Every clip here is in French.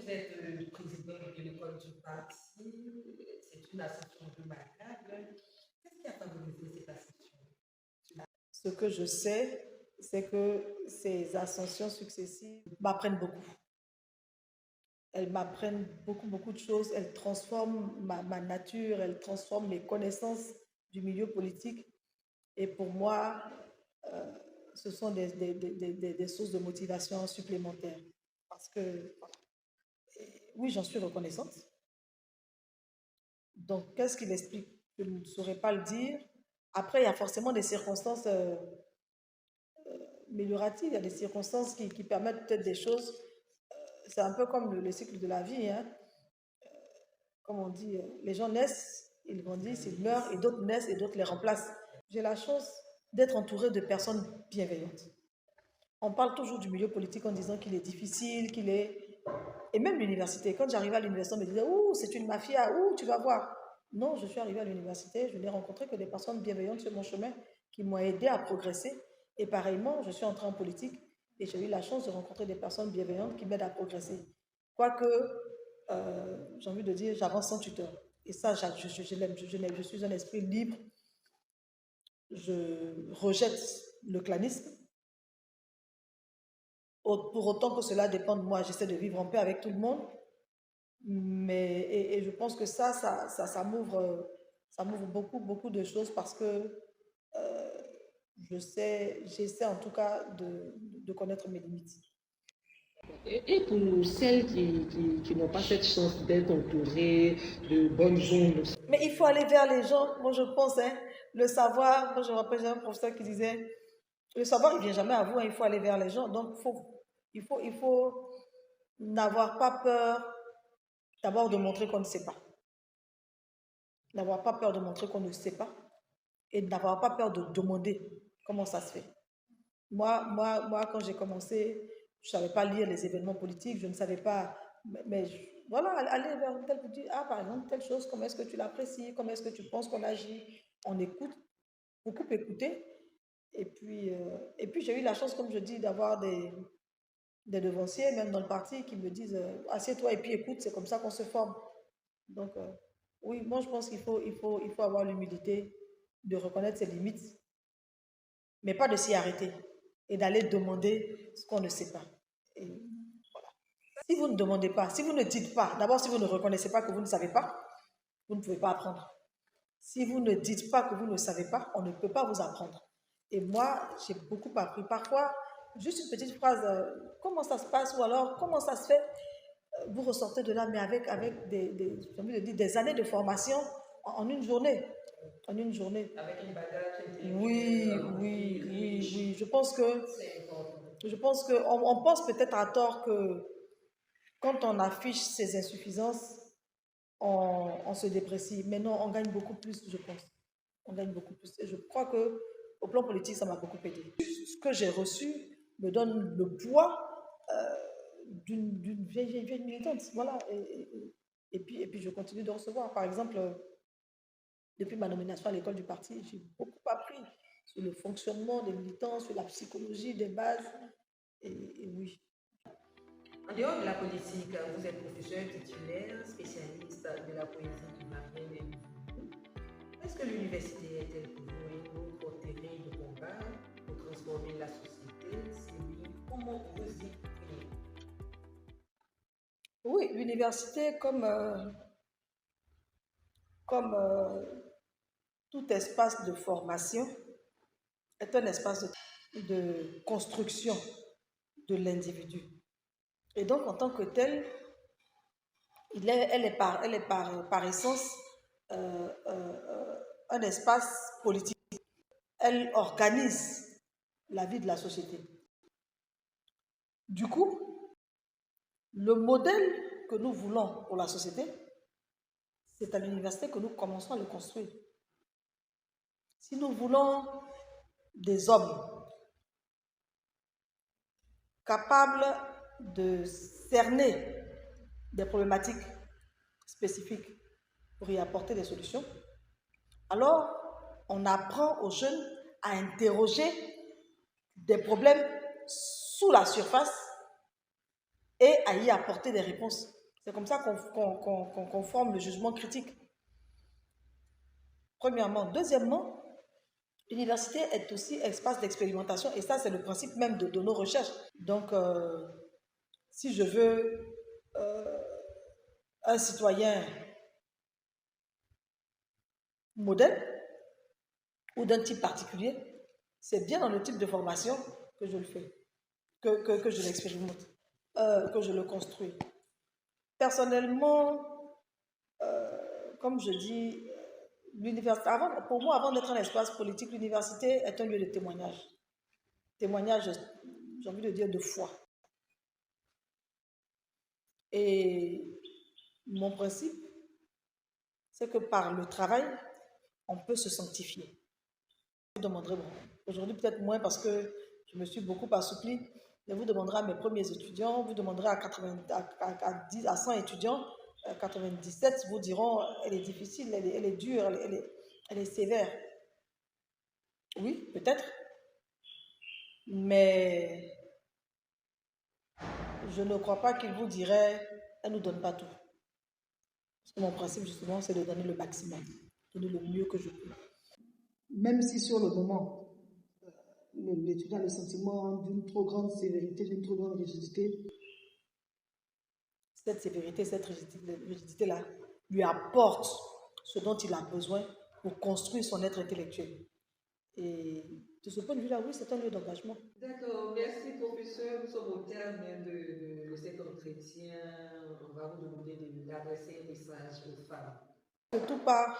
vous êtes le président de l'école du parti, c'est une ascension remarquable. Qu'est-ce qui a favorisé cette ascension? Ce que je sais, c'est que ces ascensions successives m'apprennent beaucoup. Elles m'apprennent beaucoup de choses. Elles transforment ma nature, elles transforment mes connaissances du milieu politique. Et pour moi, ce sont des sources de motivation supplémentaires. Parce que, oui, j'en suis reconnaissante. Donc, qu'est-ce qui l'explique? Je ne saurais pas le dire. Après, il y a forcément des circonstances amélioratives, il y a des circonstances qui permettent peut-être des choses. C'est un peu comme le cycle de la vie, hein. Comme on dit, les gens naissent, ils grandissent, ils meurent, et d'autres naissent et d'autres les remplacent. J'ai la chance d'être entourée de personnes bienveillantes. On parle toujours du milieu politique en disant qu'il est difficile, qu'il est... Et même l'université, quand j'arrivais à l'université, on me disait « Ouh, c'est une mafia, ouh, tu vas voir ». Non, je suis arrivée à l'université, je n'ai rencontré que des personnes bienveillantes sur mon chemin qui m'ont aidé à progresser. Et pareillement, je suis entrée en politique et j'ai eu la chance de rencontrer des personnes bienveillantes qui m'aident à progresser. Quoique, j'ai envie de dire, j'avance sans tuteur. Et ça, je l'aime, je suis un esprit libre. Je rejette le clanisme. Pour autant que cela dépend de moi, j'essaie de vivre en paix avec tout le monde. Mais, et je pense que ça m'ouvre beaucoup de choses parce que j'essaie en tout cas de connaître mes limites. Et pour celles qui n'ont pas cette chance d'être entourées de bonnes gens. Mais il faut aller vers les gens. Moi, je pense, hein, le savoir, moi, je me rappelle, j'ai un professeur qui disait, le savoir, il ne vient jamais à vous, hein, il faut aller vers les gens. Donc, il faut n'avoir pas peur d'abord de montrer qu'on ne sait pas. N'avoir pas peur de montrer qu'on ne sait pas et n'avoir pas peur de demander comment ça se fait. Moi quand j'ai commencé, je ne savais pas lire les événements politiques, je ne savais pas, voilà, aller vers tel petit, ah, par exemple, telle chose, comment est-ce que tu l'apprécies, comment est-ce que tu penses qu'on agit, on écoute, beaucoup écouter. Et puis j'ai eu la chance, comme je dis, d'avoir des devanciers, même dans le parti, qui me disent, assieds-toi et puis écoute, c'est comme ça qu'on se forme. Donc, oui, moi je pense qu'il faut avoir l'humilité de reconnaître ses limites, mais pas de s'y arrêter et d'aller demander ce qu'on ne sait pas. Et voilà. Si vous ne demandez pas, si vous ne dites pas, d'abord si vous ne reconnaissez pas que vous ne savez pas, vous ne pouvez pas apprendre. Si vous ne dites pas que vous ne savez pas, on ne peut pas vous apprendre. Et moi, j'ai beaucoup appris. Parfois, juste une petite phrase, comment ça se passe, ou alors comment ça se fait, vous ressortez de là, mais avec des années de formation en une journée. En une journée. Avec une bagage intellectuelle. Oui. Je pense on pense peut-être à tort que quand on affiche ses insuffisances, on se déprécie. Mais non, on gagne beaucoup plus, je pense. On gagne beaucoup plus. Et je crois que au plan politique, ça m'a beaucoup aidé. Ce que j'ai reçu me donne le poids d'une vieille militante. Voilà. Et puis, je continue de recevoir. Par exemple, depuis ma nomination à l'école du parti, j'ai beaucoup appris sur le fonctionnement des militants, sur la psychologie des bases. Et oui. En dehors de la politique, vous êtes professeur titulaire, spécialiste de la poésie du Marien et du Voodoo. Est-ce que l'université est-elle pour vous un autre terrain de combat pour transformer la société? Si oui, comment vous y prenez? Oui, l'université, comme tout espace de formation, est un espace de construction de l'individu. Et donc, en tant que tel, elle est par essence un espace politique. Elle organise la vie de la société. Du coup, le modèle que nous voulons pour la société, c'est à l'université que nous commençons à le construire. Si nous voulons des hommes capables de cerner des problématiques spécifiques pour y apporter des solutions, alors on apprend aux jeunes à interroger des problèmes sous la surface et à y apporter des réponses. C'est comme ça qu'on forme le jugement critique. Premièrement. Deuxièmement, l'université est aussi espace d'expérimentation et ça, c'est le principe même de nos recherches. Donc, si je veux un citoyen modèle ou d'un type particulier, c'est bien dans le type de formation que je le fais, que je l'expérimente, que je le construis. Personnellement, comme je dis, l'université, pour moi, avant d'être un espace politique, l'université est un lieu de témoignage. Témoignage, j'ai envie de dire, de foi. Et mon principe, c'est que par le travail, on peut se sanctifier. Je vous demanderai, bon, aujourd'hui peut-être moins parce que je me suis beaucoup assouplie, mais vous demanderez à mes premiers étudiants, vous demanderez à 100 étudiants, 97 vous diront, elle est difficile, elle est dure, elle est sévère. Oui, peut-être, mais je ne crois pas qu'ils vous diraient, elle ne nous donne pas tout. Parce que mon principe, justement, c'est de donner le maximum, donner le mieux que je peux. Même si sur le moment, l'étudiant a le sentiment d'une trop grande sévérité, d'une trop grande rigidité, cette sévérité, cette rigidité-là lui apporte ce dont il a besoin pour construire son être intellectuel. Et de ce point de vue-là, oui, c'est un lieu d'engagement. D'accord, merci professeur. Nous sommes au terme de cet entretien. On va vous demander d'adresser un message aux femmes. Surtout pas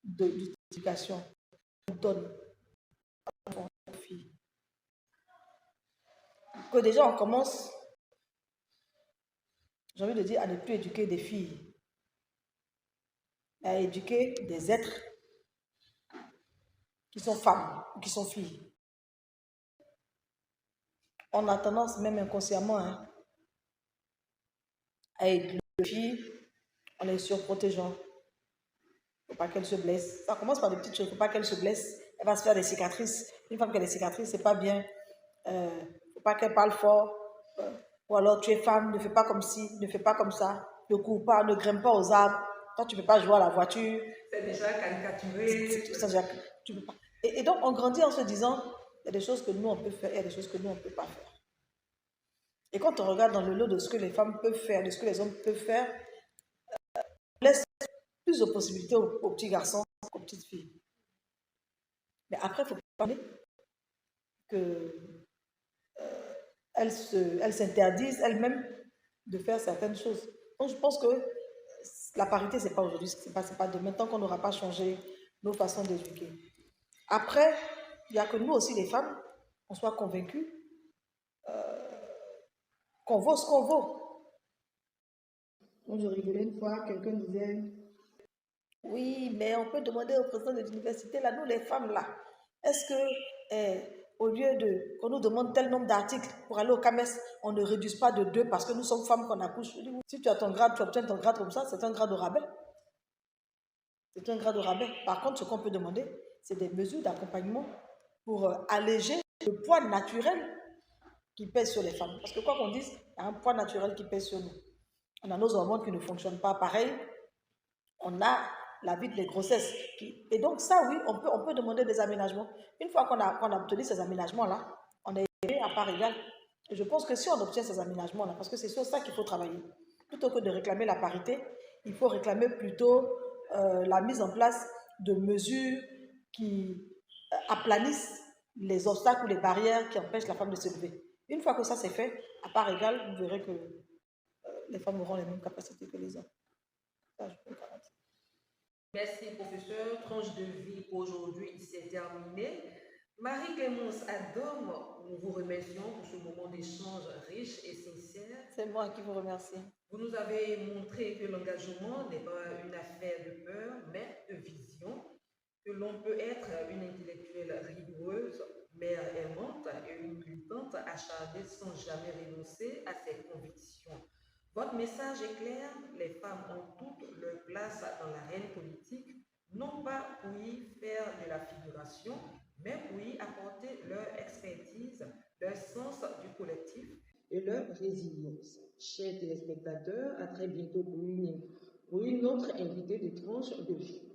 de l'éducation. On donne aux filles. Que déjà on commence, j'ai envie de dire, à ne plus éduquer des filles, à éduquer des êtres qui sont femmes ou qui sont filles. On a tendance, même inconsciemment, à éduquer les filles en les surprotégeant. Il ne faut pas qu'elles se blessent. Ça commence par des petites choses. Il ne faut pas qu'elles se blessent. Elle va se faire des cicatrices. Une femme qui a des cicatrices, c'est pas bien. Il ne faut pas qu'elle parle fort. Ou alors, tu es femme, ne fais pas comme ci, ne fais pas comme ça. Ne cours pas, ne grimpe pas aux arbres. Toi, tu ne peux pas jouer à la voiture. C'est déjà caricaturé. Tu peux pas. Et donc, on grandit en se disant, il y a des choses que nous, on peut faire, il y a des choses que nous, on ne peut pas faire. Et quand on regarde dans le lot de ce que les femmes peuvent faire, de ce que les hommes peuvent faire, on laisse plus de possibilités aux petits garçons qu'aux petites filles. Mais après, il faut pas oublier qu'elles s'interdisent elles-mêmes de faire certaines choses. Donc, je pense que la parité, ce n'est pas aujourd'hui, ce n'est pas demain, tant qu'on n'aura pas changé nos façons d'éduquer. Après, il y a que nous aussi, les femmes, on soit convaincus qu'on vaut ce qu'on vaut. Donc, je rigolais une fois, quelqu'un disait, oui, mais on peut demander au président de l'université, là, nous les femmes, là, est-ce que, au lieu qu'on nous demande tel nombre d'articles pour aller au CAMES, on ne réduise pas de 2 parce que nous sommes femmes qu'on accouche? Si tu as ton grade, tu obtiens ton grade comme ça, c'est un grade au rabais. C'est un grade au rabais. Par contre, ce qu'on peut demander, c'est des mesures d'accompagnement pour alléger le poids naturel qui pèse sur les femmes. Parce que quoi qu'on dise, il y a un poids naturel qui pèse sur nous. On a nos hormones qui ne fonctionnent pas pareil. On a la vie des grossesses. Et donc ça, oui, on peut demander des aménagements. Une fois qu'on a obtenu ces aménagements-là, on est à part égale. Et je pense que si on obtient ces aménagements-là, parce que c'est sur ça qu'il faut travailler, plutôt que de réclamer la parité, il faut réclamer plutôt la mise en place de mesures qui aplanissent les obstacles ou les barrières qui empêchent la femme de se lever. Une fois que ça c'est fait, à part égale, vous verrez que les femmes auront les mêmes capacités que les hommes. Ça, je peux le garantir. Merci, professeur. Tranche de vie aujourd'hui, c'est terminé. Marie-Clémence Adom, nous vous remercions pour ce moment d'échange riche et sincère. C'est moi qui vous remercie. Vous nous avez montré que l'engagement n'est pas une affaire de peur, mais de vision, que l'on peut être une intellectuelle rigoureuse, mère aimante et une militante acharnée sans jamais renoncer à ses convictions. Votre message est clair, les femmes ont toute leur place dans l'arène politique, non pas pour y faire de la figuration, mais pour y apporter leur expertise, leur sens du collectif et leur résilience. Chers téléspectateurs, à très bientôt pour une autre invitée de tranche de vie.